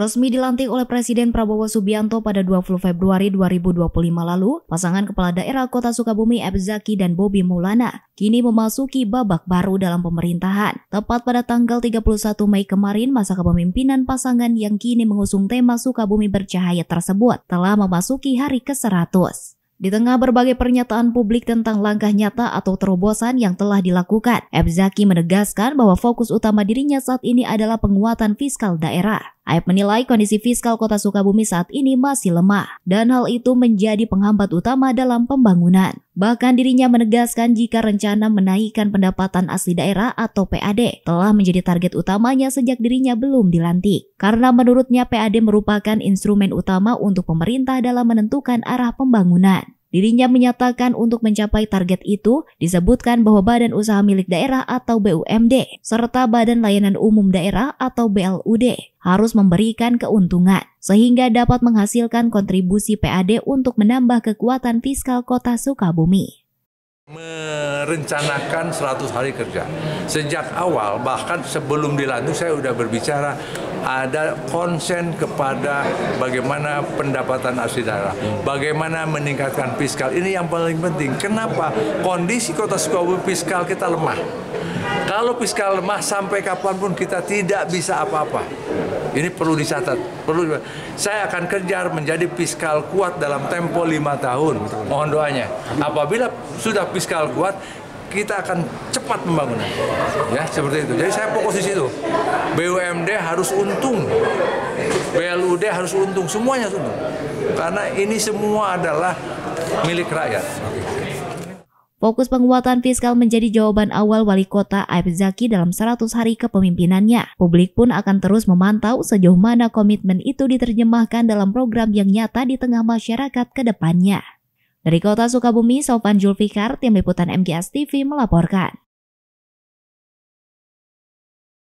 Resmi dilantik oleh Presiden Prabowo Subianto pada 20 Februari 2025 lalu, pasangan Kepala Daerah Kota Sukabumi F. Zaki dan Bobi Maulana kini memasuki babak baru dalam pemerintahan. Tepat pada tanggal 31 Mei kemarin, masa kepemimpinan pasangan yang kini mengusung tema Sukabumi Bercahaya tersebut telah memasuki hari ke-100. Di tengah berbagai pernyataan publik tentang langkah nyata atau terobosan yang telah dilakukan, F. Zaki menegaskan bahwa fokus utama dirinya saat ini adalah penguatan fiskal daerah. Aib menilai kondisi fiskal Kota Sukabumi saat ini masih lemah, dan hal itu menjadi penghambat utama dalam pembangunan. Bahkan dirinya menegaskan jika rencana menaikkan pendapatan asli daerah atau PAD telah menjadi target utamanya sejak dirinya belum dilantik. Karena menurutnya PAD merupakan instrumen utama untuk pemerintah dalam menentukan arah pembangunan. Dirinya menyatakan untuk mencapai target itu disebutkan bahwa Badan Usaha Milik Daerah atau BUMD serta Badan Layanan Umum Daerah atau BLUD harus memberikan keuntungan sehingga dapat menghasilkan kontribusi PAD untuk menambah kekuatan fiskal Kota Sukabumi. Merencanakan 100 hari kerja. Sejak awal, bahkan sebelum dilantik saya sudah berbicara ada konsen kepada bagaimana pendapatan asli daerah, bagaimana meningkatkan fiskal. Ini yang paling penting. Kenapa? Kondisi Kota Sukabumi fiskal kita lemah. Kalau fiskal lemah sampai kapanpun kita tidak bisa apa-apa. Ini perlu dicatat. Saya akan kejar menjadi fiskal kuat dalam tempo 5 tahun. Mohon doanya. Apabila sudah fiskal kuat, kita akan cepat pembangunan. Ya, seperti itu. Jadi saya fokus di situ. BUMD harus untung. BLUD harus untung, semuanya untung. Karena ini semua adalah milik rakyat. Fokus penguatan fiskal menjadi jawaban awal Wali Kota F. Zaki dalam 100 hari kepemimpinannya. Publik pun akan terus memantau sejauh mana komitmen itu diterjemahkan dalam program yang nyata di tengah masyarakat ke depannya. Dari Kota Sukabumi, Sofan Julfikar, Tim Liputan MGS TV melaporkan.